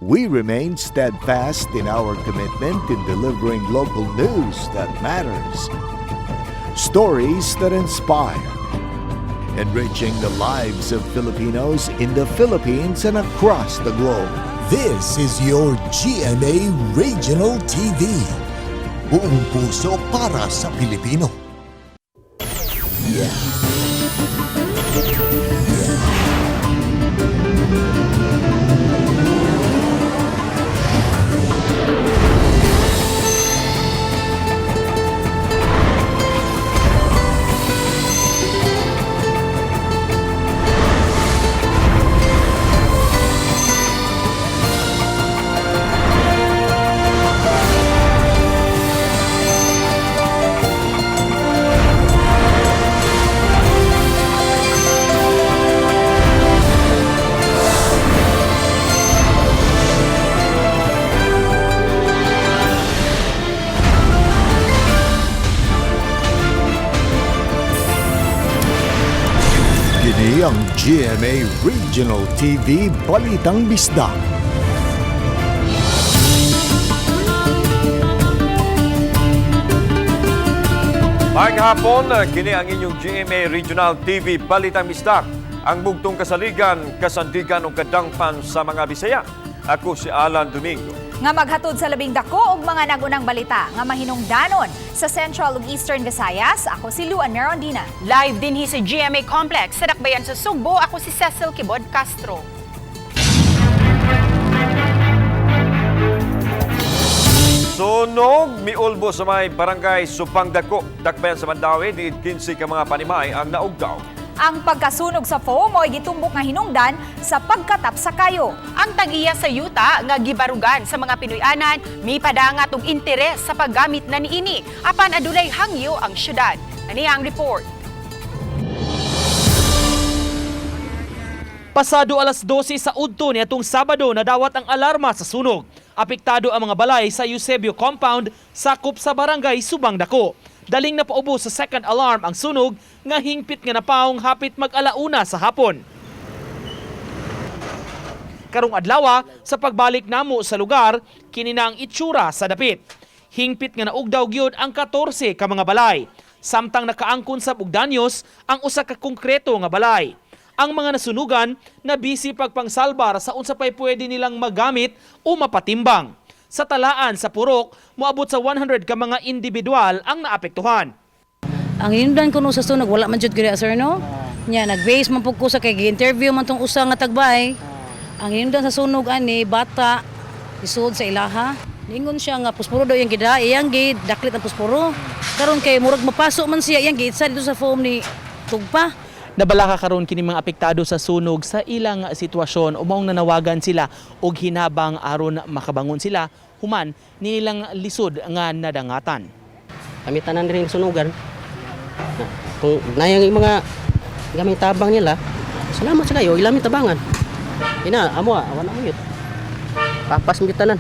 We remain steadfast in our commitment in delivering local news that matters. Stories that inspire. Enriching the lives of Filipinos in the Philippines and across the globe. This is your GMA Regional TV. Buong puso para sa Pilipino. Kini ang GMA Regional TV Balitang Bisdak. Maayong hapon, kini ang inyong GMA Regional TV Balitang Bisdak. Ang bugtong kasaligan, kasandigan o kadangpan sa mga Bisaya. Ako si Alan Domingo. Nga maghatod sa labing dako og mga nagunang balita nga mahinungdanon sa Central ug Eastern Visayas. Ako si Luan Merondina. Live din sa GMA Complex sa Dakbayan sa Sugbo. Ako si Cecil Kibod Castro. Sunog, miulbo sa may barangay Supang Dako, Dakbayan sa Mandawi, diid 15 ka mga panimay ang naugdaw. Ang pagkasunog sa foam mo'y gitumbok nga hinungdan sa pagkatap sa kayo. Ang tag-iya sa yuta nga gibarugan sa mga Pinoyanan, may padangat og interes sa paggamit na niini. Apan adulay hangyo ang syudad. Ani ang report. Pasado alas 12 sa udto niadtong Sabado nadawat ang alarma sa sunog. Apektado ang mga balay sa Eusebio Compound sakop sa barangay Subang Dako. Daling napaubos sa second alarm ang sunog nga hingpit nga napaong hapit mag-alauna sa hapon. Karong adlaw sa pagbalik namo sa lugar, kini na ang itsura sa dapit. Hingpit nga naugdaw gyud ang 14 ka mga balay. Samtang nakaangkon sa danyos ang usa ka konkreto nga balay. Ang mga nasunugan na busy pagpangsalbar sa unsa pay pwede nilang magamit o mapatimbang. Sa talaan sa Purok, moabot sa 100 ka mga individual ang naapektuhan. Ang hinundan ko no sa sunog, wala man jud giri sir no? Nya nag-base man pug ko sa kay gi-interview man tong usa nga tagbay. Ang hinundan sa sunog ani bata isud sa ilaha. Ningon siya nga puspuro daw yang gida, iyang gid daklit ang puspuro. Karon kay murag mapasok man siya iyang gid sa dito sa foam ni tugpa. Nabalaka karon kini mga apektado sa sunog sa ilang sitwasyon umong nanawagan sila og hinabang aron makabangon sila human nilang lisod nga nadangatan. Kami tanan rin sunugan. Kung nayang mga gamay tabang nila, salamat sa kayo, ilami tabangan. Ina, amo awan mo yun. Papas mi tanan.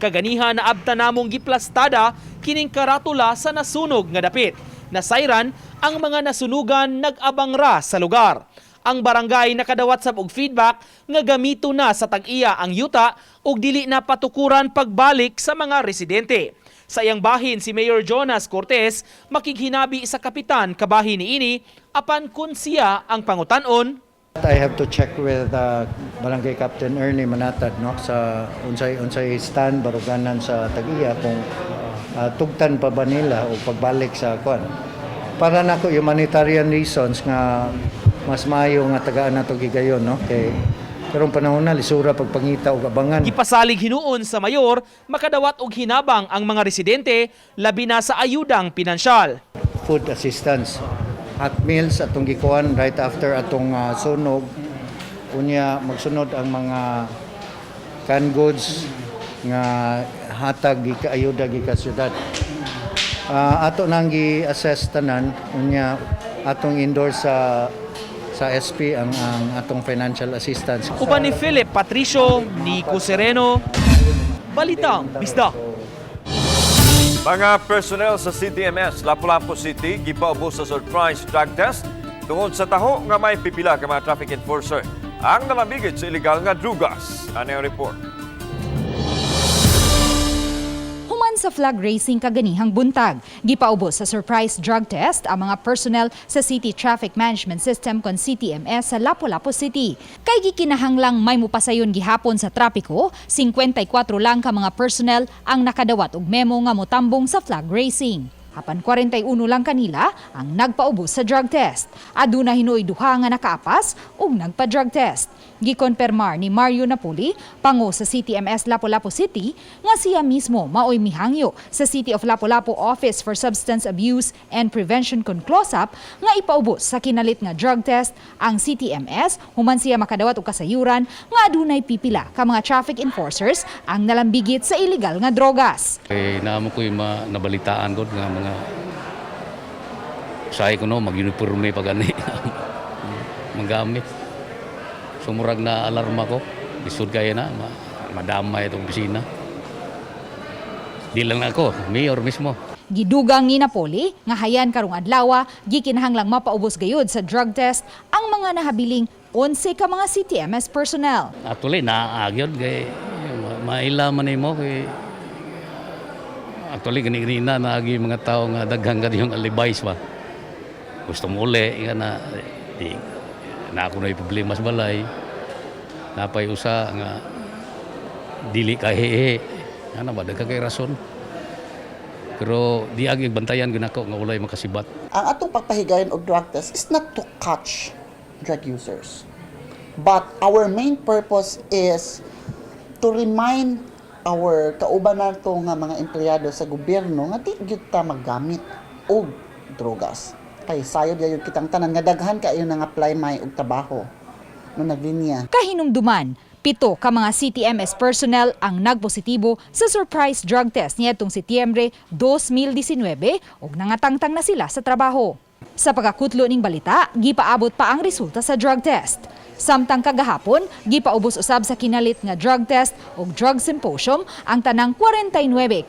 Kaganiha na abta namong giplastada kining karatula sa nasunog nga dapit. Nasayran ang mga nasunugan nag-abang ra sa lugar. Ang barangay nakadawat sab og feedback nga gamito na sa tag-iya ang yuta ug dili na patukuran pagbalik sa mga residente. Sa iyang bahin si Mayor Jonas Cortez makighinabi sa kapitan kabahin niini apan kun siya ang pangutan-on. I have to check with Barangay Captain Ernie Manatad no sa unsay stand baruganan sa tag-iya kung tugtan pa ba nila o pagbalik sa kwan. Para nako humanitarian reasons nga mas maayo nga tagaan nato gigayon no kay karong panahon na lisura pagpangita og abangan. Gipasalig hinuon sa mayor makadawat og hinabang ang mga residente labi na sa ayudang pinansyal. Food assistance, hot meals atong gikuan right after atong sunog. Unya magsunod ang mga canned goods nga hatag giayuda gikan syudad. Ato nang gi-assess tanan unya atong endorse sa SP ang atong financial assistance. Uban ni Philip Patricio, Nico Sereno, Balitang Bisdak. Mga personnel sa CTMS, Lapu-Lapu City, gipaubos sa surprise drug test tungod sa taho nga may pipila ka mga traffic enforcer. ang nalambigit sa illegal nga drugas. Ano yung report? Human sa flag racing kaganihang buntag, gipaubos sa surprise drug test ang mga personnel sa City Traffic Management System kon CTMS sa Lapu-Lapu City. Kay gikinahanglang may mupasayon gihapon sa trapiko, 54 lang ka mga personnel ang nakadawat og memo nga motambong sa flag racing. Apan 41 lang kanila ang nagpaubos sa drug test. Aduna hinuoy duha nga nakaapas ug nagpa-drug test. Gikonpermar ni Mario Napoli, pango sa CTMS Lapu-Lapu City, nga siya mismo maoy mihangyo sa City of Lapu-Lapu Office for Substance Abuse and Prevention kon CLOSAP nga ipaubos sa kinalit nga drug test ang CTMS human siya makadawat og kasayuran nga adunay pipila ka mga traffic enforcers ang nalambigit sa illegal nga drogas. Naamo ko'y nabalitaan ko nga mga sahay ko no, mag-uniforme pag ani magamit. Sumurag na alarma ko, isod kaya na, madamay itong bisina. Di lang ako, mayor mismo. Gidugang ni Napoli nga hayan karong adlaw gikinahanglang mapaubos gayud sa drug test ang mga nahabiling 11 ka mga CTMS personnel. Actually, naagyon kay mailaman mo kay actually ganina naagi mga tao nga daghang yung alibis ba. Gusto mo uli nga na na ako na problema sa balay. Napay usa nga dili kahihi. Ano ba daghang kay rason. Pero di agi bantayan ginako nga walay makasibat. Ang atong pagpahigayon og drug test is not to catch drug users. But our main purpose is to remind our kauban nato nga mga empleyado sa gobyerno nga di gyud ta maggamit og drogas. Kay sayod gyud kitang tanan nga daghan kaayo nang apply may og trabaho no naglinya. Kahinumduman, 7 ka mga CTMS personnel ang nagpositibo sa surprise drug test niadtong Setyembre 2019 ug nangatangtang na sila sa trabaho. Sa pagkakutlo ning balita, gipaabot pa ang resulta sa drug test. Samtang kagahapon, gipaubos usab sa kinalit nga drug test ug drug symposium ang tanang 49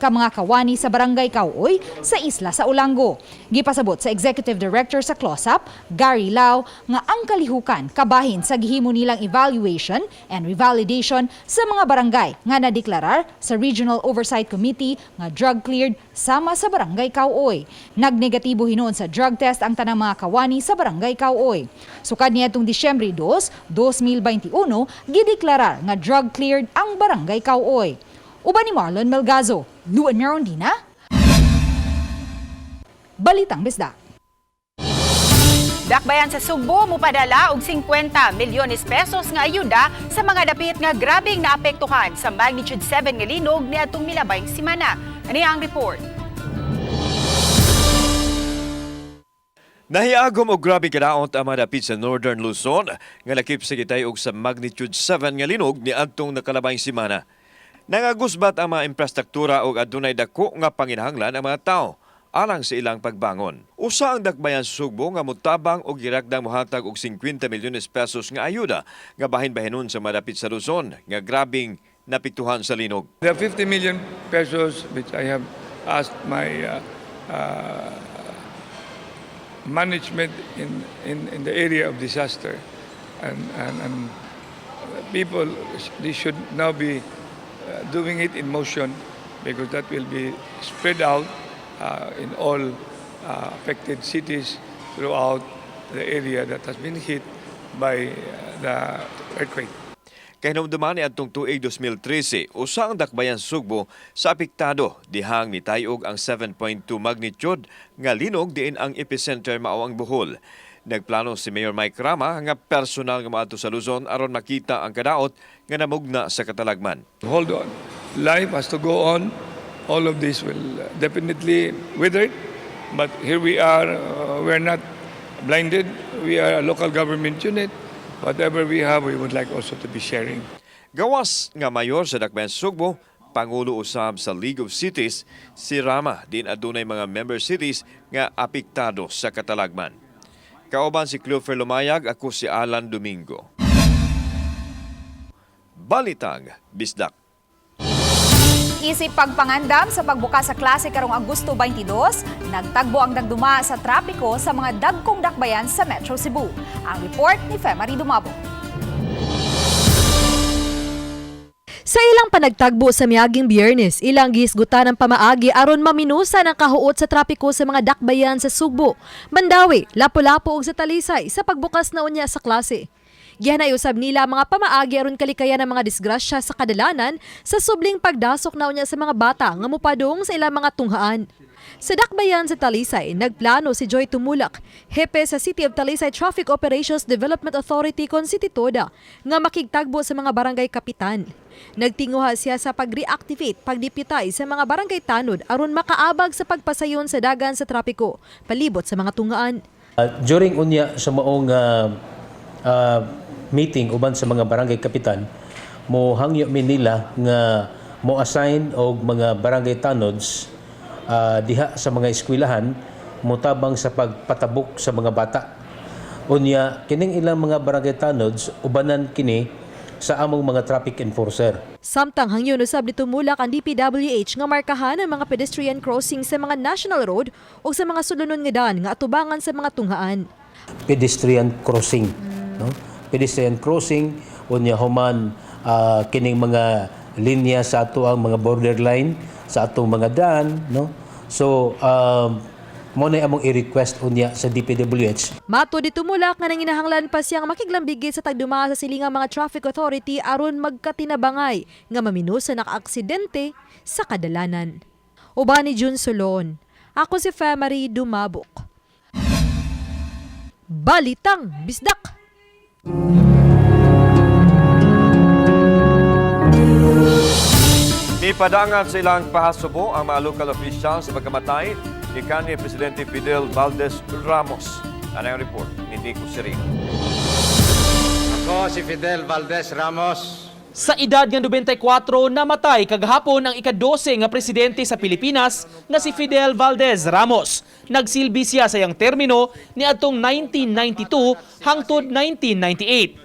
ka mga kawani sa barangay Kauoy sa isla sa Ulango. Gipasabot sa Executive Director sa CLOSAP, Gary Lau, nga ang kalihukan kabahin sa gihimo nilang evaluation and revalidation sa mga barangay nga nadeklarar sa Regional Oversight Committee nga drug cleared sama sa barangay Kauoy. Nagnegatibo hinuon sa drug test ang tanang mga kawani sa barangay Kauoy. Sukad niadtong Disyembre 2, 2021, gideklarar nga drug cleared ang barangay Kauoy. Uban ni Marlon Melgazo, Luan Merondina, Balitang Bisdak. Dakbayan sa Sugbo mupadala og 50 milyones pesos nga ayuda sa mga dapit nga grabing naapektuhan sa magnitude 7 nga linog niadtong milabayng semana. Ani ang report. Nahiagom og grabe kadaot ang mga dapit sa Northern Luzon nga lakip sa kitay og sa magnitude 7 nga linog ni adtong nakalabayng semana. Nangagusbat ang mga infrastruktura og adunay dako nga panginahanglan ang mga tao alang sa ilang pagbangon. Usa ang dakbayan sa Sugbo nga motabang og girakdang mohatag og 50 milyones pesos nga ayuda nga bahin-bahinon sa mga dapit sa Luzon nga grabing napiktuhan sa linog. The 50 million pesos which I have asked my management in the area of disaster and people, they should now be doing it in motion because that will be spread out in all affected cities throughout the area that has been hit by the earthquake. Kahinumduman ni adtong tuig 2013, usa ang dakbayan sa Sugbo sa apektado dihang mitayog ang 7.2 magnitude nga linog diin ang epicenter mao ang Bohol. Nagplano si Mayor Mike Rama nga personal nga maadto sa Luzon aron makita ang kadaot nga namugna sa katalagman. Hold on. Life has to go on. All of this will definitely wither. But here we are. We're not blinded. We are a local government unit. Whatever we have, we would like also to be sharing. Gawas nga mayor sa dakbayan sa Sugbo, Pangulo usab sa League of Cities, si Rama din adunay mga member cities nga apektado sa katalagman. Kauban si Clover Lumayag, ako si Alan Domingo. Balitang Bisdak. Isip pagpangandam sa pagbukas sa klase karong Agosto 22, nagtagbo ang dagduma sa trapiko sa mga dagkong dakbayan sa Metro Cebu. Ang report ni Femari Dumabo. Sa ilang panagtagbo sa miaging Biyernes, ilang gihisgutan ng pamaagi aron maminusa ng kahuot sa trapiko sa mga dakbayan sa Sugbo, Mandawi, Lapu-Lapu ug sa Talisay sa pagbukas na unya sa klase. Gihanay usab nila mga pamaagi aron kalikayan ng mga disgrasya sa kadalanan sa subling pagdasok na unya sa mga bata nga mopadung sa ilang mga tunghaan. Sa dakbayan sa Talisay, nagplano si Joy Tumulak, hepe sa City of Talisay Traffic Operations Development Authority kon City Toda, nga makigtagbo sa mga barangay kapitan. Nagtinguha siya sa pag-reactivate, pagdipitay sa mga barangay tanod aron makaabag sa pagpasayon sa dagan sa trapiko, palibot sa mga tunghaan. During unya sa maong meeting uban sa mga barangay kapitan, mo hangyo mi nila nga mo assign og mga barangay tanods diha sa mga eskwelahan mutabang sa pagpatabok sa mga bata. Unya kining ilang mga barangay tanods ubanan kini sa among mga traffic enforcer. Samtang hangyon usab ni Tumulak ang DPWH nga markahan ang mga pedestrian crossing sa mga national road o sa mga sulunon nga daan nga atubangan sa mga tunghaan. Pedestrian crossing, no? Pedestrian crossing unya human kining mga linya sa ato ang mga borderline sa atong mga daan, no? So mo na among i-request unya sa DPWH. Mato di Tumulak nga nanginahanglan pa siyang makiglambigi sa tagduma sa silingang mga traffic authority aron magkatinabangay nga maminusa naka-aksidente sa kadalanan. Uban ni Jun Solon, ako si Femari Dumabok. Balitang Bisdak. Ipadangan sa ilang pahasubo ang mga local officials sa pagkamatay ni kanhi Presidente Fidel Valdez Ramos. Ano ang report ni Nico Serino? Ako si Fidel Valdez Ramos. Sa edad nga 94, namatay kagahapon ang ika-12 nga presidente sa Pilipinas nga si Fidel Valdez Ramos. Nagsilbi siya sa iyang termino ni atong 1992 hangtod 1998.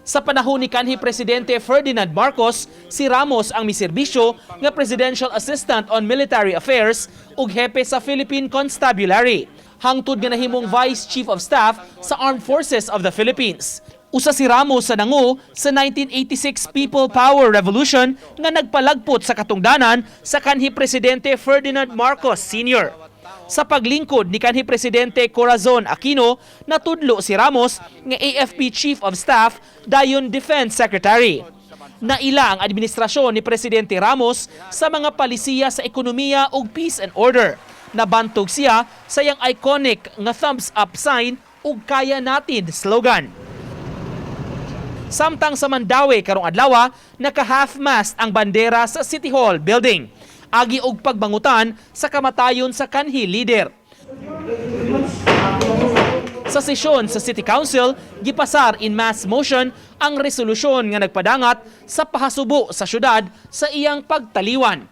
Sa panahon ni kanhi Presidente Ferdinand Marcos, si Ramos ang miserbisyo nga Presidential Assistant on Military Affairs ug hepe sa Philippine Constabulary. Hangtod nga nahimong Vice Chief of Staff sa Armed Forces of the Philippines. Usa si Ramos sa nangu sa 1986 People Power Revolution nga nagpalagpot sa katungdanan sa kanhi Presidente Ferdinand Marcos Sr. Sa paglingkod ni kanhi Presidente Corazon Aquino, natudlo si Ramos nga AFP Chief of Staff dayon Defense Secretary. Naila ang administrasyon ni Presidente Ramos sa mga palisiya sa ekonomiya ug peace and order. Nabantog siya sa iyang iconic nga thumbs up sign ug kaya natin slogan. Samtang sa Mandawi karong adlaw, naka-half-mast ang bandera sa City Hall building. Agi og pagbangutan sa kamatayon sa kanhi leader. Sa sesyon sa City Council, gipasar in mass motion ang resolusyon nga nagpadangat sa pahasubo sa syudad sa iyang pagtaliwan.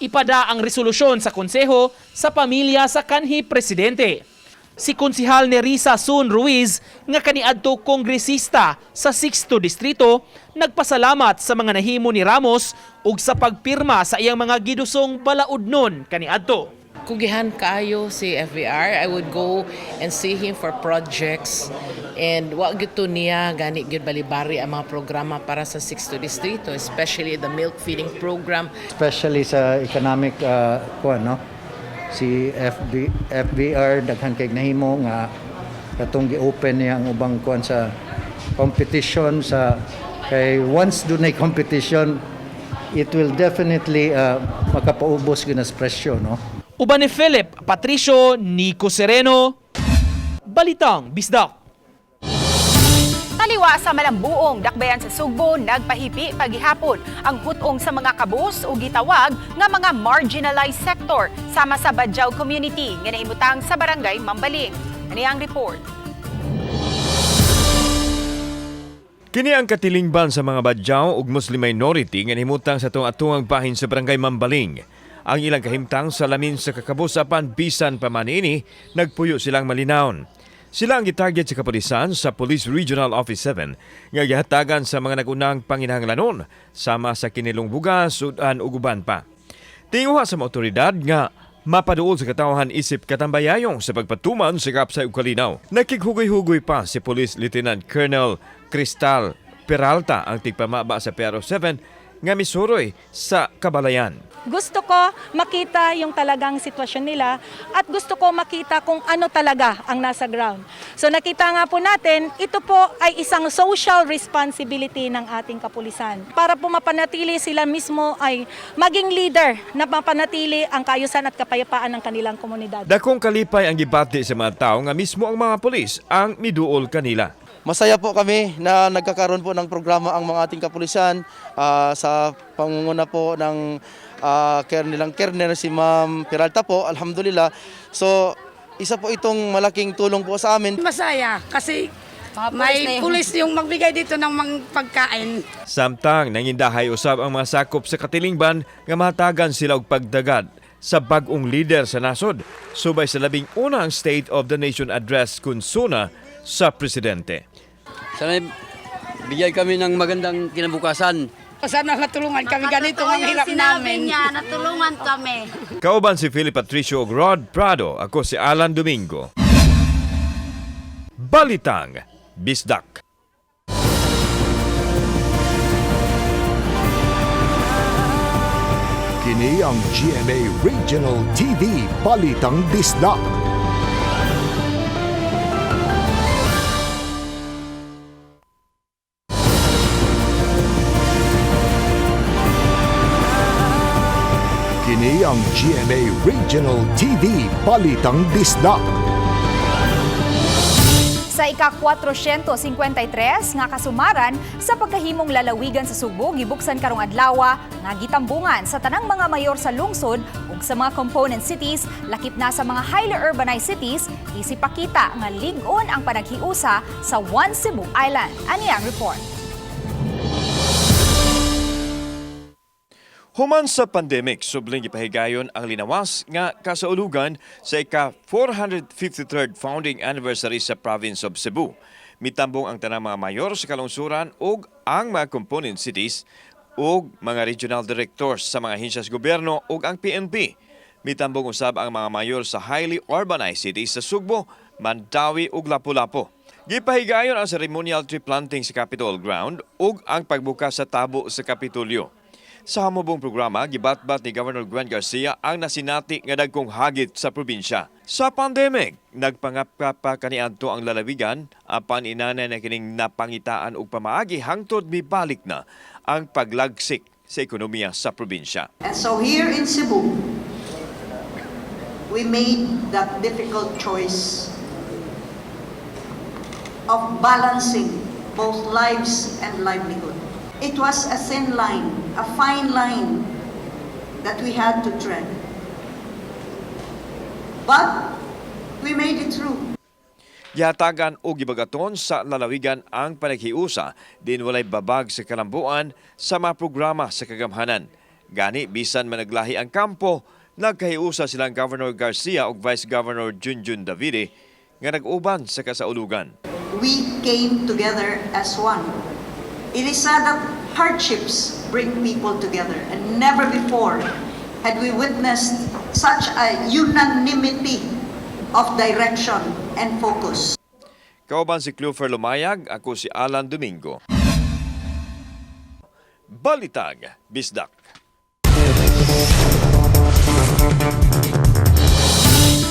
Ipada ang resolusyon sa konseho sa pamilya sa kanhi presidente. Si Konsihal Nerissa Sun Ruiz nga kaniadto kongresista sa 6th Distrito nagpasalamat sa mga nahimo ni Ramos ug sa pagpirma sa iyang mga gidusong balaudnon kaniadto. Kugihan kaayo si FVR, I would go and see him for projects and wa gyud to niya gani gyud balibari ang mga programa para sa 6th Distrito, especially the milk feeding program, Especially sa economic no? Si FBR daghan kay nahimo nga katong gi-open niya ang ubang kuan sa competition sa kay once dunay competition it will definitely makapaubos gyud sa presyo, no? Uban ni Philip Patricio, Nico Sereno, Balitang Bisdak. Taliwa sa Malambuong, dakbayan sa Sugbo, nagpahipi pagihapon ang hutong sa mga kabus o gitawag nga mga marginalized sector sama sa Badjaw community nga naimutang sa barangay Mambaling. Ani ang report. Kini ang katilingban sa mga Badjaw ug Muslim minority nga nahimutang sa atong bahin sa barangay Mambaling. Ang ilang kahimtang sa lamin sa kakabus apan bisan pa man ini, nagpuyo silang malinawon. Sila ang gitarget sa kapulisan sa Police Regional Office 7 nga gihatagan sa mga nagunang panginahanglanon sama sa kinilong bugas, sudan ug uban pa. Tinguha sa mga otoridad nga mapaduol sa katawhan isip katambayayong sa pagpatuman sa kapsay ug kalinaw. Nakikhugoy-hugoy pa si Police Lieutenant Colonel Cristal Peralta ang tigpamaba sa PRO 7 nga misuroy sa kabalayan. Gusto ko makita yung talagang sitwasyon nila at gusto ko makita kung ano talaga ang nasa ground. So nakita nga po natin, ito po ay isang social responsibility ng ating kapulisan para po mapanatili sila mismo ay maging leader na mapanatili ang kaayusan at kapayapaan ng kanilang komunidad. Dakong kalipay ang gibati sa mga tao nga mismo ang mga pulis ang miduol kanila. Masaya po kami na nagkakaroon po ng programa ang mga ating kapulisan sa pangunguna po ng Colonel si Ma'am Peralta po, alhamdulillah. So, isa po itong malaking tulong po sa amin. Masaya kasi may pulis yung magbigay dito ng mga pagkain. Samtang nangindahay usab ang mga sakop sa Katilingban nga mahatagan sila og pagdagad sa bag-ong leader sa nasod, subay sa 11 ang State of the Nation Address kunsuna sa Presidente. Sana bigyan kami ng magandang kinabukasan. Sana natulungan kami ganito ang hirap namin. Natulungan kami. Kauban si Philip Patricio ug Rod Prado, ako si Alan Domingo. Balitang Bisdak. Kini ang GMA Regional TV Balitang Bisdak. Kini ang GMA Regional TV Balitang Bisdak. Sa ika-453 nga kasumaran sa pagkahimong lalawigan sa Subo, gibuksan karong adlaw nga gitambungan sa tanang mga mayor sa lungsod ug sa mga component cities, lakip na sa mga highly urbanized cities, isipakita nga lig-on ang panaghiusa sa One Cebu Island. Ani ang report. Human sa pandemic, subling gipahigayon ang linawas nga kasaulugan sa ika-453rd founding anniversary sa province of Cebu. Mitambong ang tanang mga mayor sa kalungsuran ug ang mga component cities ug mga regional directors sa mga ahensyas gobyerno ug ang PNP. Mitambong usab ang mga mayor sa highly urbanized cities sa Sugbo, Mandawi ug Lapu-Lapu. Gipahigayon ang ceremonial tree planting sa Capitol Ground ug ang pagbukas sa tabo sa Kapitolyo. Sa hamubong programa, gibatbat ni Governor Gwen Garcia ang nasinati nga dagkong hagit sa probinsya. Sa pandemic, nagpangapka pa kaniadto ang lalawigan apan inanay na kining napangitaan og pamaagi hangtod mibalik na ang paglagsik sa ekonomiya sa probinsya. And so here in Cebu, we made that difficult choice of balancing both lives and livelihood. It was a thin line, a fine line that we had to tread. But we made it through. Yatagan o gibagaton sa lalawigan ang panaghiusa din walay babag sa kalambuan sa mga programa sa kagamhanan. Gani bisan managlahi ang kampo, nagkahiusa silang Governor Garcia ug Vice Governor Junjun Davide nga nag-uban sa kasaulugan. We came together as one. It is sad that hardships bring people together, and never before had we witnessed such a unanimity of direction and focus. Kauban si Clover Lumayag, ako si Alan Domingo. Balitag Bisdak.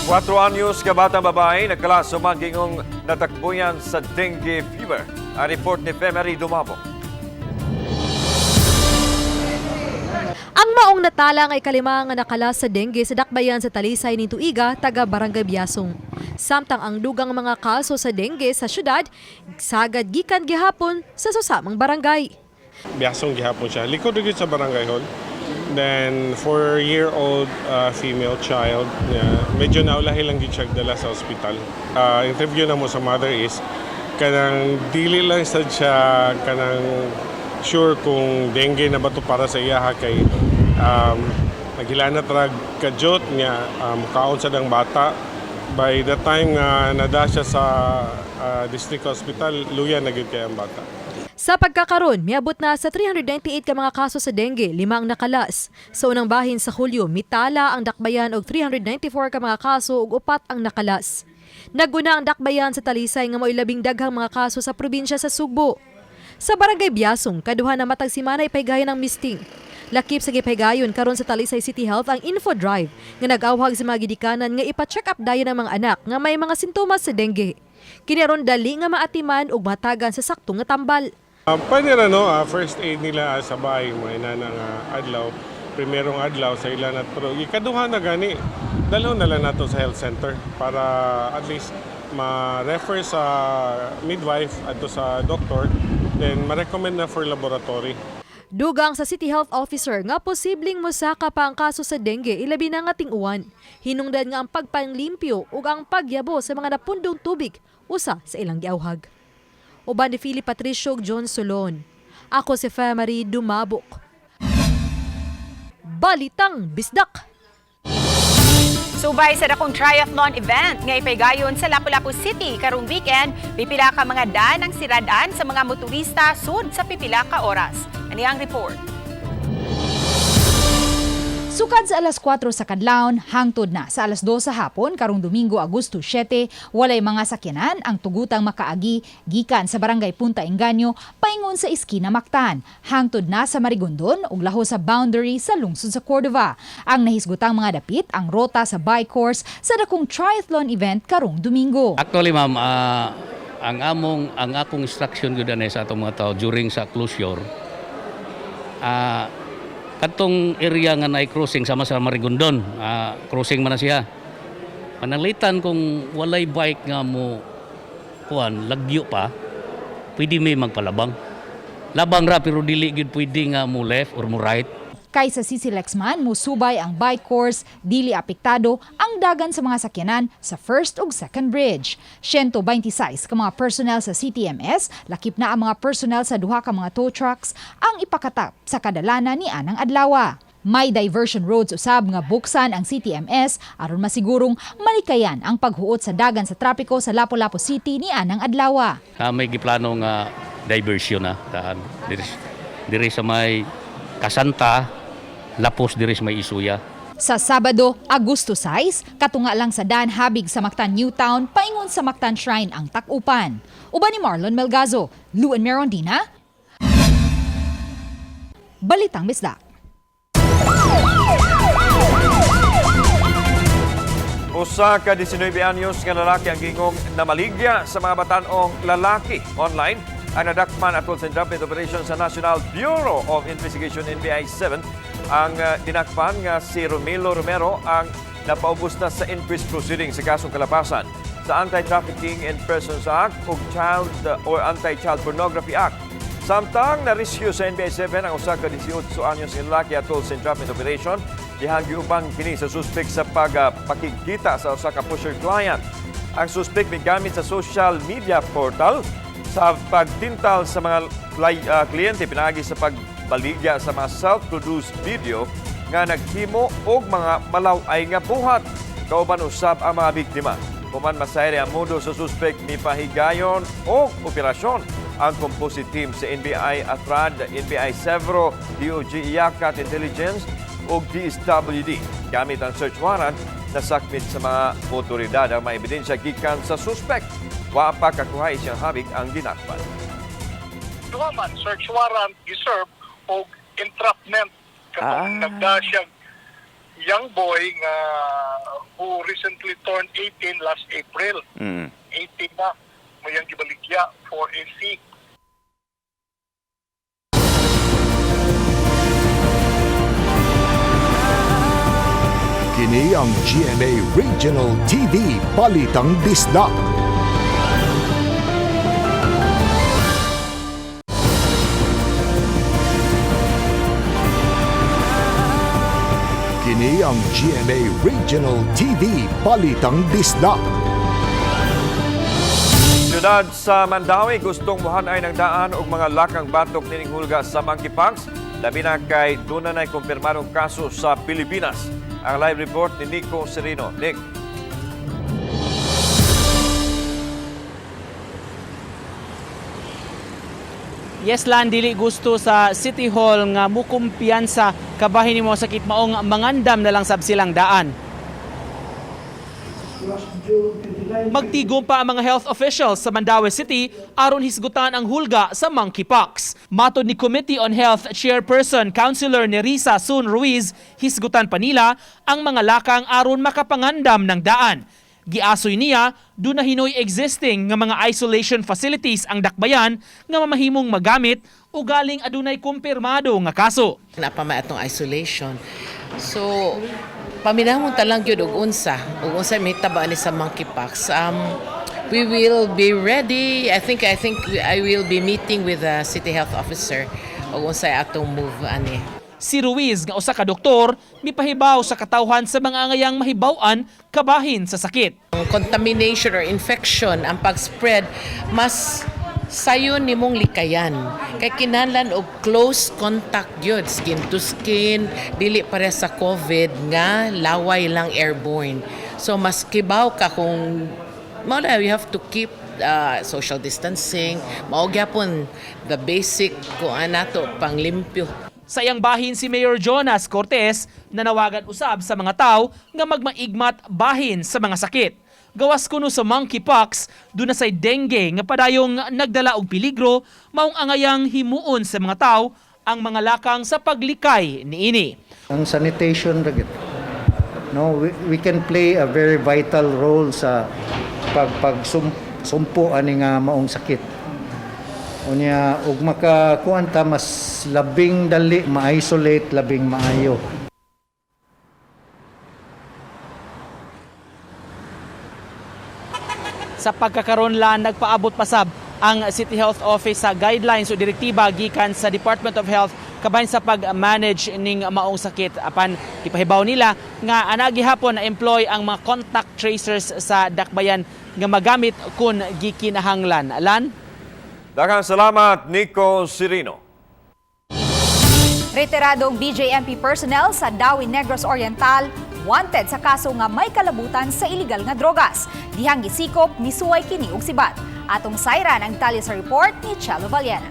Kwatro anyos ka batang babae nagkalasuman gingong natakbuyan sa dengue fever. Ang report ni Femery Dumabo. Ang maong natala nga ikalima nga nakala sa dengue sa dakbayan sa Talisay ni Tuiga, taga Barangay Biasong. Samtang ang dugang mga kaso sa dengue sa syudad, sagad gikan gihapon sa susamang barangay. Biasong gihapon siya. Likod rin sa barangay hall. Then 4-year-old female child, medyo naulahi lang din siya dala sa ospital. Interview na mo sa mother is, kanang dili lang siya kanang sure kung dengue na ba to para sa iya kay naghilanat rag kadyot niya kaon sa dang bata. By the time nga nada siya sa district hospital, luya na gyud kay ang bata. Sa pagkakaroon, miabot na sa 398 ka mga kaso sa dengue, 5 ang nakalas. Sa unang bahin sa Hulyo, mitala ang dakbayan og 394 ka mga kaso ug 4 ang nakalas. Naguna ang dakbayan sa Talisay nga mo'y labing daghang mga kaso sa probinsya sa Sugbo. Sa Barangay Biasong, kaduha na matag simana ipaygayon ng misting. Lakip sa gipaygayon karon sa Talisay City Health ang info drive nga nag-awhag sa mga gidikanan nga ipa-check up dayon ng mga anak nga may mga sintomas sa dengue. Kini aron dali nga maatiman ug matagan sa saktong nga tambal. Pwede na first aid nila sa bahay mo ina nga adlaw, primerong adlaw sa ilan at pero ikaduha na gani dalaw na lang nato sa health center para at least ma-refer sa midwife adto sa doktor, then ma-recommend na for laboratory. Dugang sa City Health Officer nga posibleng mosaka pa ang kaso sa dengue ilabi na nga ting-uwan. Hinungdan nga ang pagpanglimpyo ug ang pagyabo sa mga napundong tubig usa sa ilang giawhag. Uban ni Philip Patricio John Solon. Ako si Femari Dumabok. Balitang Bisdak. Subay sa dakong triathlon event nga ipaygayon sa Lapu-Lapu City karong weekend, pipila ka mga daan ang siradan sa mga motorista sud sa pipila ka oras. Ani ang report. Sukad sa alas 4 sa kadlawon, hangtod na sa alas 2 sa hapon karong Domingo, Agosto 7, walay mga sakyanan ang tugutang makaagi gikan sa Barangay Punta Engaño paingon sa Iskina Mactan, hangtod na sa Marigondon ug laho sa boundary sa lungsod sa Cordova. Ang nahisgutang mga dapit ang rota sa bike course sa dakong triathlon event karong Domingo. Actually, ma'am, ang akong instruction gyud sa atong mga tao during sa closure, katong area nga na crossing sama sa Marigondon, crossing man na siya. Panalitan kung walay bike nga mo lagyo pa, pwede may magpalabang. Labang ra pero dili gyud pwede nga mo left or mo right. Kaysa Sisilexman, musubay ang bike course, dili apektado ang dagan sa mga sakyanan sa first ug second bridge. 126 ka mga personnel sa CTMS, lakip na ang mga personnel sa duha ka mga tow trucks ang ipakatap sa kadalanan ni anang adlaw. May diversion roads usab nga buksan ang CTMS aron masigurong malikayan ang paghuot sa dagan sa trapiko sa Lapu-Lapu City ni anang adlaw. May giplano nga diversion na daan diri sa may Kasanta, Lapos diri sa may Isuya. Sa Sabado, Agosto 6, katunga lang sa daan habig sa Mactan Newtown, paingon sa Mactan Shrine ang tak-upan. Uban ni Marlon Melgazo, Luen Merondina. Balitang Bisdak. Usa ka 19 anyos nga lalaki ang gingong namaligya sa mga batan-ong lalaki online ang nadakman atol sa Drug Operation sa National Bureau of Investigation NBI 7. Ang dinakpan nga si Romelo Romero ang napaubos na sa increased proceedings sa kasong kalapasan sa Anti-Trafficking in Persons Act o Anti-Child Pornography Act. Samtang na-rescue sa NBI 7 ang usa ka 18 anyos nga lalaki atol sa Drug Operation. Gihagyupan kini sa suspek sa pagpakikita sa usa ka pusher client. Ang suspek migamit sa social media portal sa pagtintal sa mga kliyente pinaagi sa pagbaligya sa mga self-produced video nga naghimo og mga malaway nga buhat. Kauban usab ang mga biktima. Human masayri ang mundo sa suspek mipahigayon o operasyon ang composite team sa NBI Atrad, NBI Severo, DOJ Iyakat Intelligence o DSWD. Gamit ang search warrant na sakmit sa mga otoridad ang mga ebidensya gikan sa suspek. Wa pa kakuhay siyang habig ang dinakpan. Duha man search warrant giserve og entrapment katong nagda siya young boy nga who recently turned 18 last April. 18 na mayang gibaligya for a fee. Kini ang GMA Regional TV Balitang Bisdak. Kini ang GMA Regional TV Balitang Bisdak. Siyudad sa Mandawi gustong muhanay ng daan og mga lakang batok nining hulga sa monkeypox. Labi na kay doon na kumpirmadong kaso sa Pilipinas. Ang live report ni Nico Serino. Nick. Yes, Lan, dili gusto sa City Hall nga mukumpiyansa kabahin nimo sakit maong mangandam na lang sab silang daan. Magtigom pa ang mga health officials sa Mandaue City aron hisgutan ang hulga sa monkeypox. Matod ni Committee on Health Chairperson Councilor Nerissa Sun Ruiz, hisgutan pa nila ang mga lakang aron makapangandam ng daan. Giasoy niya, doon na hinoy existing nga mga isolation facilities ang dakbayan nga mamahimong magamit o galing adunay kumpirmado nga kaso. Napama atong isolation. So, paminahon talang gyud og unsa may taba ni sa monkeypox. We will be ready. I think I will be meeting with the city health officer og unsa atong move ani. Si Ruiz nga usa ka doktor mipahibaw sa katawhan sa mga angayang mahibaw-an kabahin sa sakit. Ang contamination or infection ang pag-spread mas sayon nimong likayan kay kinahanglan og close contact gyud, skin to skin, dili pare sa COVID nga laway lang airborne. So mas kibaw ka kung we have to keep social distancing, mao gyapon the basic kung anato panglimpyo. Sa iyang bahin si Mayor Jonas Cortez nanawagan usab sa mga tao nga magmaigmat bahin sa mga sakit. Gawas kuno sa monkeypox, doon na say dengue nga padayong nagdala og peligro, maong angayang himuon sa mga tao ang mga lakang sa paglikay niini. Ang sanitation we can play a very vital role sa pagsumpo ani nga maong sakit. Unya ug makakuan ta mas labing dali ma-isolate, labing maayo. Sa pagkakaroon lang nagpaabot pasab ang City Health Office sa guidelines o direktiba gikan sa Department of Health kabahin sa pag-manage ning maong sakit. Apan ipahibaw nila nga ana gihapon na employ ang mga contact tracers sa dakbayan nga magamit kun gikinahanglan. Alan? Daghang salamat, Nico Cirino. Retiradong BJMP personnel sa Dawi Negros Oriental wanted sa kaso nga may kalabutan sa illegal nga drogas. Dihang gisikop ni suway kini og sibat. Atong sayran ang tali sa report ni Chalo Valiana.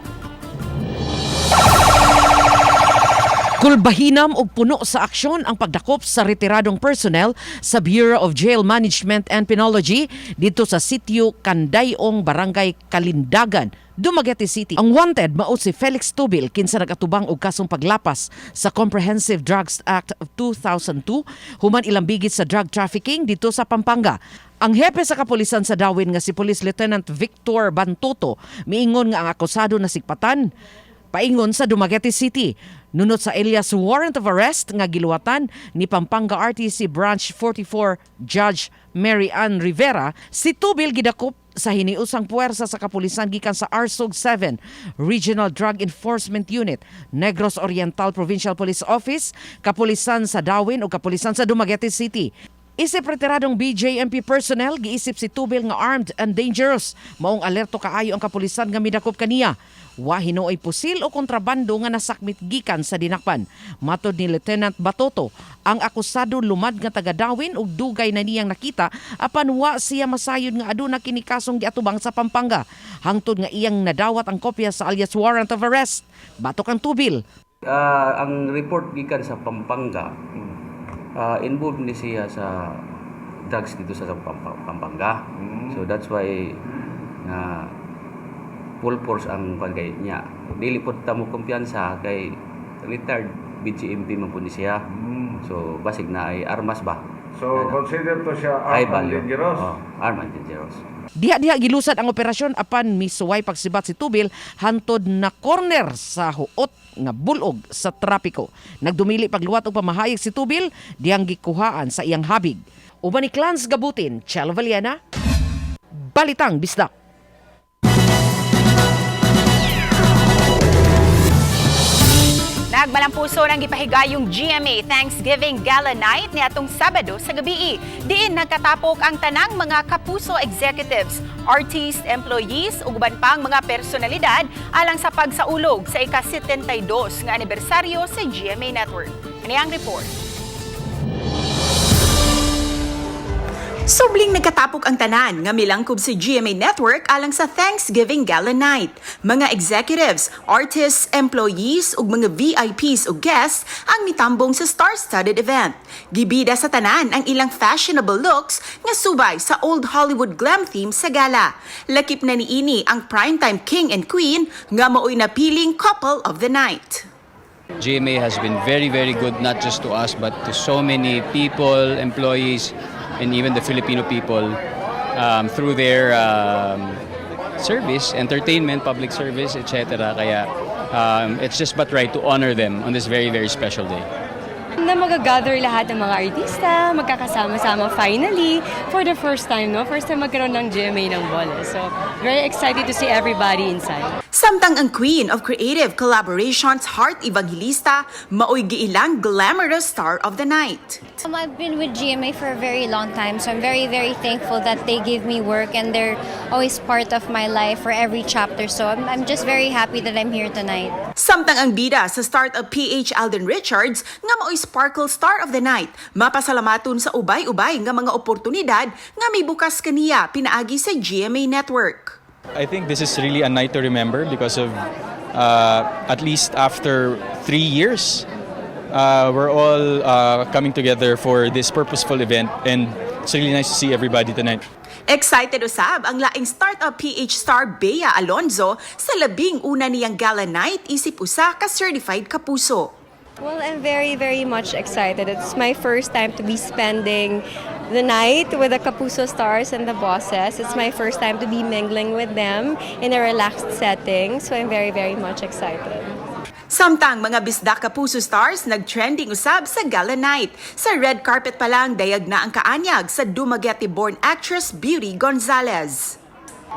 Kulbahinam og puno sa aksyon ang pagdakop sa retiradong personnel sa Bureau of Jail Management and Penology dito sa sitio Kandayong, Barangay Kalindagan, Dumaguete City. Ang wanted mao si Felix Tubil kinsa nagatubang og kasong paglapas sa Comprehensive Drugs Act of 2002 human ilang bigit sa drug trafficking dito sa Pampanga. Ang hepe sa kapulisan sa Dawin nga si Police Lieutenant Victor Bantoto miingon nga ang akusado na sikpatan paingon sa Dumaguete City. Nunot sa alias warrant of arrest nga giluwatan ni Pampanga RTC Branch 44 Judge Mary Ann Rivera, si Tubil gidakop sa hiniusang puwersa sa kapulisan gikan sa RSOG 7 Regional Drug Enforcement Unit, Negros Oriental Provincial Police Office, kapulisan sa Dawin o kapulisan sa Dumaguete City. Isip retiradong BJMP personnel, giisip si Tubil nga armed and dangerous. Maong alerto kaayo ang kapulisan nga midakop kaniya. Wa hinooy pusil o kontrabando nga nasakmit gikan sa dinakpan. Matod ni Lieutenant Batoto, ang akusado lumad nga taga Dawin ug dugay na niyang nakita apan wa siya masayod nga aduna kini kasong giatubang sa Pampanga. Hangtod nga iyang nadawat ang kopya sa alias warrant of arrest. Batok ang Tubil. Ang report gikan sa Pampanga, involved ni siya sa drugs dito sa Pampanga. So that's why full force ang pagay niya. Dili po tamo kumpiyansa kay retired BJMP man po ni siya. So basig na ay armas ba. So consider to siya armed and dangerous. Armed and dangerous. Diha gilusad ang operasyon apan misuway pagsibat si Tubil hantod na corner sa huot nga bulog sa trapiko. Nagdumili pagluwat og pamahayag si Tubil dihang gikuhaan sa iyang habig. Uban ni Clans Gabutin, Chalo Valiana, Balitang Bisdak. Nagbalang puso ng gipahigayong GMA Thanksgiving Gala Night ni atong Sabado sa gabi. Diin nagkatapok ang tanang mga kapuso executives, artists, employees ug uban pang mga personalidad alang sa pagsaulog sa ika-72 nga anibersaryo sa GMA Network. Ani ang report. Subling nagkatapok ang tanan nga milangkob si GMA Network alang sa Thanksgiving Gala Night. Mga executives, artists, employees ug mga VIPs ug guests ang mitambong sa star-studded event. Gibida sa tanan ang ilang fashionable looks nga subay sa old Hollywood glam theme sa gala. Lakip na niini ang primetime king and queen nga mao'y napiling couple of the night. GMA has been very, very good, not just to us, but to so many people, employees, and even the Filipino people through their service, entertainment, public service, etc. Kaya it's just but right to honor them on this very, very special day. Na magagather lahat ng mga artista, magkakasama-sama finally for the first time, no? First time magkaroon ng GMA ng bola. So, very excited to see everybody inside. Samtang ang Queen of Creative Collaborations, Heart Evangelista, mao'y giilang glamorous star of the night. I've been with GMA for a very long time, so I'm very, very thankful that they give me work and they're always part of my life for every chapter. So I'm just very happy that I'm here tonight. Samtang ang bida sa startup PH Alden Richards nga mao'y Sparkle Star of the Night, mapasalamaton sa ubay-ubay nga mga oportunidad nga may bukas kaniya pinaagi sa GMA Network. I think this is really a night to remember because of at least after 3 years, we're all coming together for this purposeful event, and it's really nice to see everybody tonight. Excited usab ang laing startup PH star Bea Alonzo sa labing una niyang gala night isip usa ka certified kapuso. Well, I'm very, very much excited. It's my first time to be spending the night with the Kapuso stars and the bosses. It's my first time to be mingling with them in a relaxed setting. So I'm very, very much excited. Samtang mga bisda Kapuso stars nag-trending usab sa gala night. Sa red carpet pa lang dayag na ang kaanyag sa Dumaguete-born actress Beauty Gonzalez.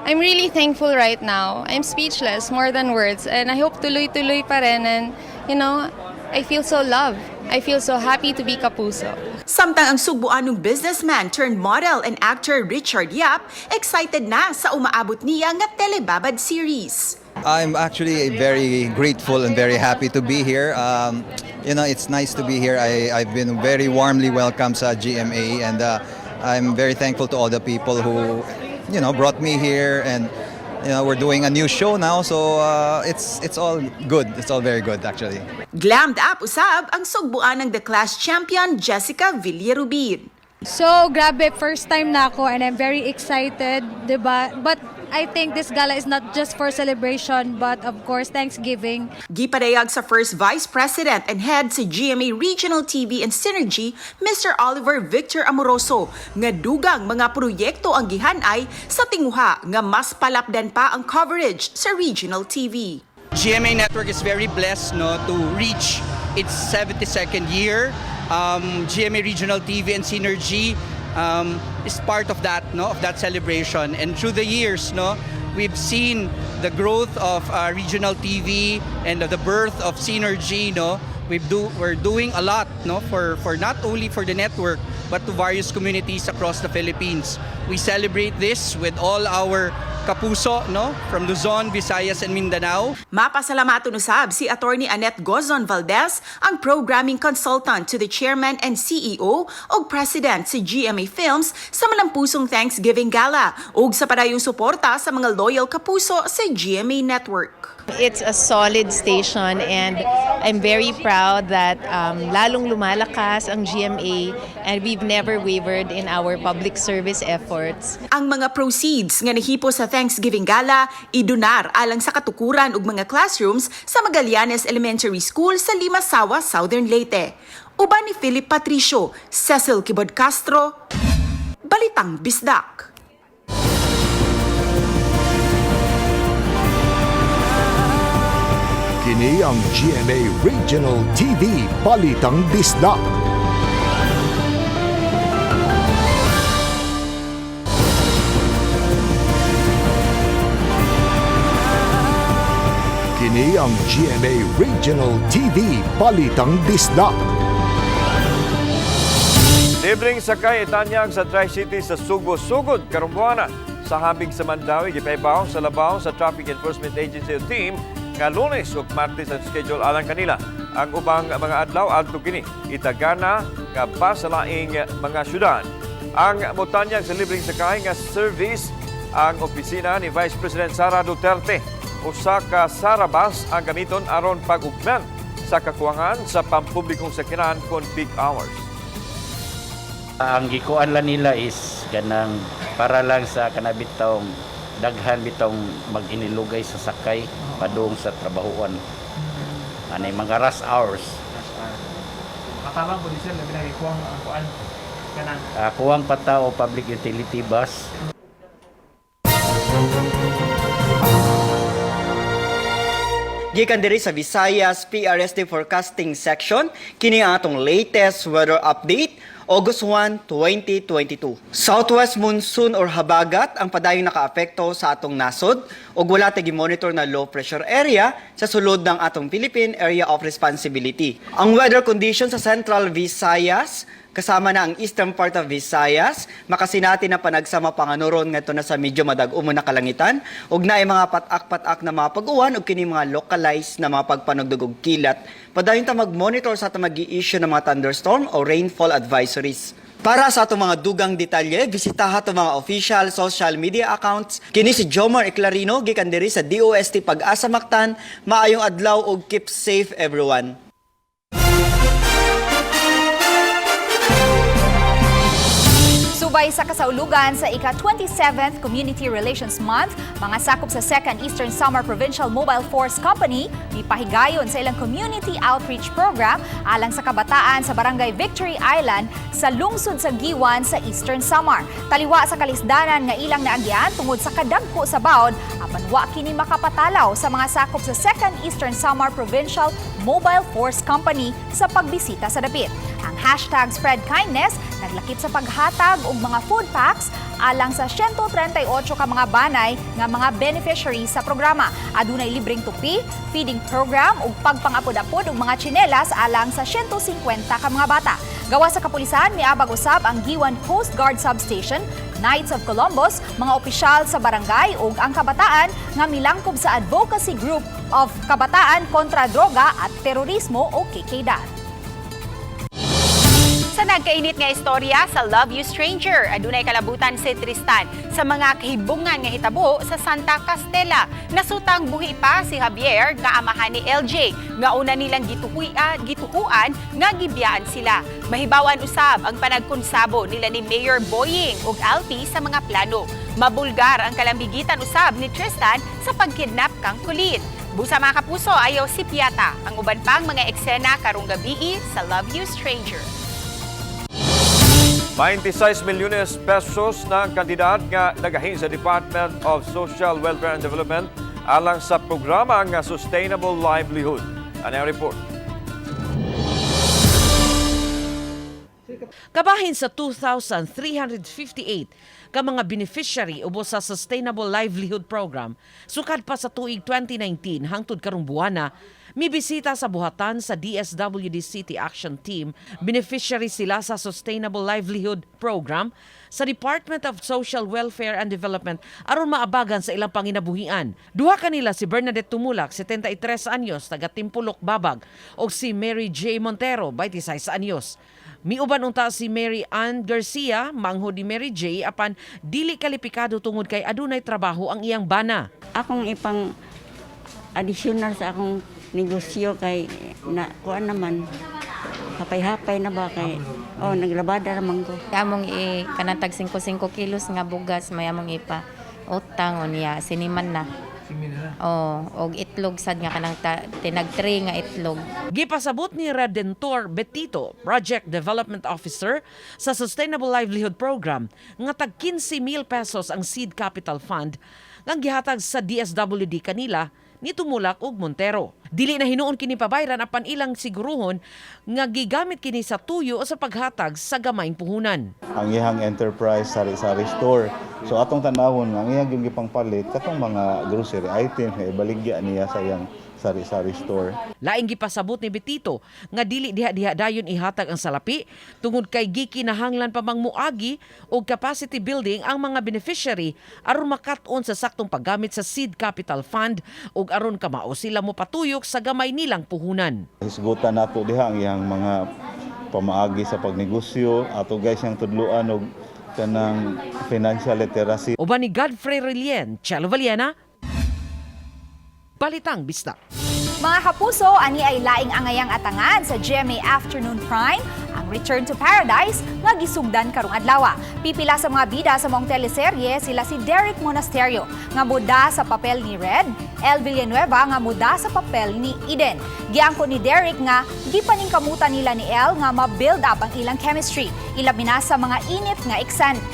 I'm really thankful right now. I'm speechless, more than words. And I hope tuloy-tuloy pa rin. And, you know, I feel so loved. I feel so happy to be Kapuso. Samtang ang Sugbuanong businessman turned model and actor Richard Yap excited na sa umaabot niya nga telebabad series. I'm actually very grateful and very happy to be here. You know, it's nice to be here. I've been very warmly welcomed sa GMA, and I'm very thankful to all the people who, you know, brought me here. And you know, we're doing a new show now, so it's all good. It's all very good, actually. Glammed up usab ang sugbuan ng The Class champion Jessica Villarubin. So, grabe, first time na ako and I'm very excited, diba? But I think this gala is not just for celebration, but of course, Thanksgiving. Gipadayag sa first Vice President and Head sa GMA Regional TV and Synergy, Mr. Oliver Victor Amoroso, nga dugang mga proyekto ang gihanay sa tinguha nga mas palapdan pa ang coverage sa Regional TV. GMA Network is very blessed to reach its 72nd year. GMA Regional TV and Synergy is part of that, of that celebration. And through the years, we've seen the growth of regional TV and the birth of Synergy. We're doing a lot, for not only for the network but to various communities across the Philippines. We celebrate this with all our Kapuso, from Luzon, Visayas, and Mindanao. Mapasalamaton usab si Attorney Annette Gozon Valdez, ang programming consultant to the chairman and CEO o president si GMA Films sa malampusong Thanksgiving Gala ug sa padayong suporta sa mga loyal Kapuso sa GMA Network. It's a solid station and I'm very proud that lalong lumalakas ang GMA and we've never wavered in our public service efforts. Ang mga proceeds nga nahipo sa Thanksgiving Gala idunar alang sa katukuran ug mga classrooms sa Magallanes Elementary School sa Limasawa, Southern Leyte. Uban ni Philip Patricio, Cecil Kibod Castro, Balitang Bisdak. Kini ang GMA Regional TV Balitang Bisdak. Kini ang GMA Regional TV Balitang Bisdak. Libreng sakay itanyag sa Tri-City sa Subo, Sugod, Karumbuana. Sa habig sa Mandawi, gipaybaw sa labaw sa Traffic Enforcement Agency team nga Lunes ug Martes ang schedule alang kanila. Ang ubang mga adlaw adto kini itagana nga pa sa laing mga syudad. Ang motanyag sa libreng sakay nga service ang opisina ni Vice President Sara Duterte. Usa ka Sarabas ang gamiton aron pag-ugnan sa kakuwangan sa pampublikong sakyanan kon peak hours. Ang gikuan lang nila is ganang para lang sa kanabitong daghan bitong mag-inilugay sa sakay padung sa trabahuan. Anay mga rush hours. Matabang po diesel na binagikuang ang kuan kanang kuwang pata o public utility bus. Gikan diri sa Visayas PRSD Forecasting Section, kini ang atong latest weather update, August 1, 2022. Southwest monsoon or habagat ang padayong nakaapekto sa atong nasod ug wala tayong monitor na low pressure area sa sulod ng atong Philippine Area of Responsibility. Ang weather condition sa Central Visayas kasama na ang eastern part of Visayas, makasinati na panagsama panganuron ngadto na sa medyo madag-umon na kalangitan, ug naay mga patak-patak na mga pag-uwan ug kini mga localized na mga pagpanugdog og kilat. Padayon ta mag-monitor sa atong mag-i-issue ng mga thunderstorm o rainfall advisories. Para sa atong mga dugang detalye, bisitaha atong mga official social media accounts. Kini si Jomar Eclarino gikan diri sa DOST Pag-asa Mactan. Maayong adlaw ug keep safe everyone. Subay sa kasaulugan sa ika-27th Community Relations Month, mga sakop sa 2nd Eastern Samar Provincial Mobile Force Company ipahigayon sa ilang community outreach program alang sa kabataan sa Barangay Victory Island sa lungsod sa Giwan sa Eastern Samar. Taliwa sa kalisdanan nga ilang naagyan tungod sa kadagko sa bawd, apan wa kini makapatalaw sa mga sakop sa 2nd Eastern Samar Provincial Mobile Force Company sa pagbisita sa dapit. Ang #SpreadKindness naglakip sa paghatag og mga food packs alang sa 138 ka mga banay nga mga beneficiaries sa programa. Adunay libreng tupi, feeding program ug pagpangapod-apod og mga tsinelas alang sa 150 ka mga bata. Gawa sa kapulisan, miabag usab ang Giwan Coast Guard Substation, Knights of Columbus, mga opisyal sa barangay ug ang kabataan nga milangkob sa Advocacy Group of Kabataan kontra Droga at Terorismo o KKDAT. Sa nagkainit nga istorya sa Love You Stranger, adunay kalabutan si Tristan sa mga kahibungan nga hitabo sa Santa Castella. Nasutang buhi pa si Javier nga amahan ni LJ nga una nilang gituhuan nga gibiyaan sila. Mahibawan usab ang panagkonsabo nila ni Mayor Boying ug Alpi sa mga plano. Mabulgar ang kalambigitan usab ni Tristan sa pagkidnap kang Kulin. Busa mga kapuso, ayaw si Piata ang uban pang mga eksena karong gabi sa Love You Stranger. 26 milyones pesos na ang kandidat nga nagahin sa Department of Social Welfare and Development alang sa programa nga Sustainable Livelihood. Ano ang report? Kabahin sa 2,358 ka mga beneficiary ubos sa Sustainable Livelihood Program, sukad pa sa tuig 2019 hangtod karong buwana, mibisita sa buhatan sa DSWD City Action Team, beneficiary sila sa Sustainable Livelihood Program sa Department of Social Welfare and Development aron maabagan sa ilang panginabuhian. Duha kanila si Bernadette Tumulak, 73 anyos, taga Timpulok, Babag, o si Mary J. Montero, 26 anyos. Miuban unta si Mary Ann Garcia, mangho ni Mary J. apan dili kalipikado tungod kay adunay trabaho ang iyang bana. Akong ipang additional sa akong negosyo kay na kuan naman hapay-hapay na ba kay naglabada naman ko. Among kanatag 5 kilos nga bugas may among ipa utang niya siniman na. Og itlog sad nga kanang tinag-3 nga itlog. Gipasabot ni Redentor Betito, Project Development Officer sa Sustainable Livelihood Program, nga tag 15,000 pesos ang seed capital fund nga gihatag sa DSWD kanila ni Tumulak ug Montero. Dili na hinuon kini pabayran apan ilang siguruhon nga gigamit kini sa tuyo o sa paghatag sa gamayng puhunan. Ang iyang enterprise sari-sari store. So atong tanawon nga ang iyang gipangpalit katong mga grocery items nga ibaligya niya sa iyang sari-sari store. Laing gipasabot ni Betito nga dili diha-diha dayon ihatag ang salapi tungod kay gikinahanglan pa bang muagi og capacity building ang mga beneficiary aron makat-on sa saktong paggamit sa seed capital fund ug aron kamao sila mo patuyok sa gamay nilang puhunan. Hisgutan nato diha ang iyang mga pamaagi sa pagnegosyo ato guys yang tudluan og kanang financial literacy. Uban ni Godfrey Relien, Chelo Valiena, Balitang Bistak. Mga kapuso, ani ay laing angayang atangan sa GMA Afternoon Prime, ang Return to Paradise nga gisugdan karong adlaw. Pipila sa mga bida sa mong teleserye sila si Derek Monasterio nga muda sa papel ni Red, El Villanueva nga muda sa papel ni Eden. Giangko ni Derek nga gipaningkamutan nila ni El nga ma-build up ang ilang chemistry, ilabi na sa mga init nga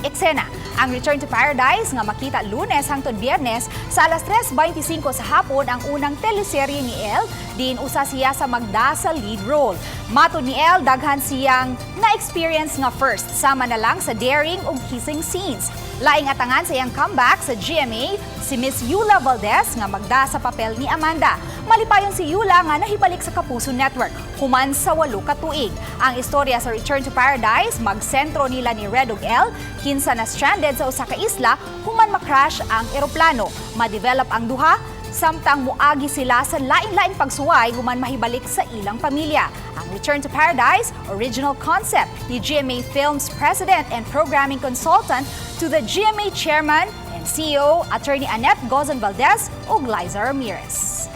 eksena. Ang Return to Paradise nga makita Lunes hangtod Biyernes sa alas 3:25 sa hapon ang unang teleserye ni El, diin usa siya sa magda sa lead role. Mato ni El, daghan siyang na-experience nga first, sama na lang sa daring ug kissing scenes. Laing atangan sa iyang comeback sa GMA, si Miss Yula Valdez nga magda sa papel ni Amanda. Malipayon si Yula nga nahibalik sa Kapuso Network, human sa 8 ka tuig. Ang istorya sa Return to Paradise, magsentro nila ni Red ug El, kinsa na stranded sa usa ka isla, human makrash ang eroplano. Ma-develop ang duha, samtang muagi sila sa lain-laing pagsuway human mahibalik sa ilang pamilya. Ang Return to Paradise, original concept ni GMA Films President and Programming Consultant to the GMA Chairman and CEO, Attorney Annette Gozon Valdez ug Liza Ramirez.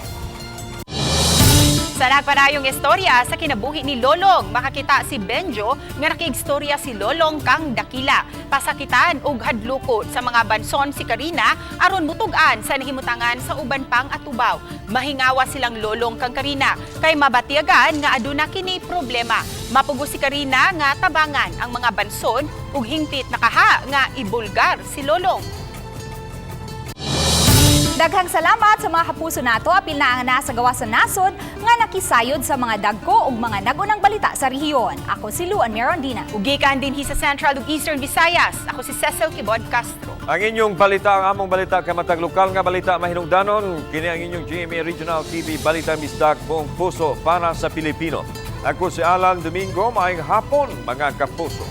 Sa nagpadayong istorya sa kinabuhi ni Lolong, makakita si Benjo nga nakiigstorya si Lolong kang dakila. Pasakitan ug hadlukot sa mga banson si Karina aron mutugan sa nahimutangan sa uban pang atubaw. Mahingawa silang Lolong kang Karina kay mabatiagan nga aduna kini problema. Mapugo si Karina nga tabangan ang mga banson ug hingpit nakaha nga ibulgar si Lolong. Daghang salamat sa mga kapuso nato, apil na ang nasa gawa sa nasod nga nakisayod sa mga dagko ug mga nagunang balita sa rehiyon. Ako si Luan Merondina. Ugikan din sa Central ug Eastern Visayas. Ako si Cecil Kibod Castro. Ang inyong balita, ang among balita kay matag lokal nga balita mahinungdanon, kini ang inyong GMA Regional TV Balita Bisdak buong puso para sa Pilipino. Ako si Alan Domingo, maayong hapon mga kapuso.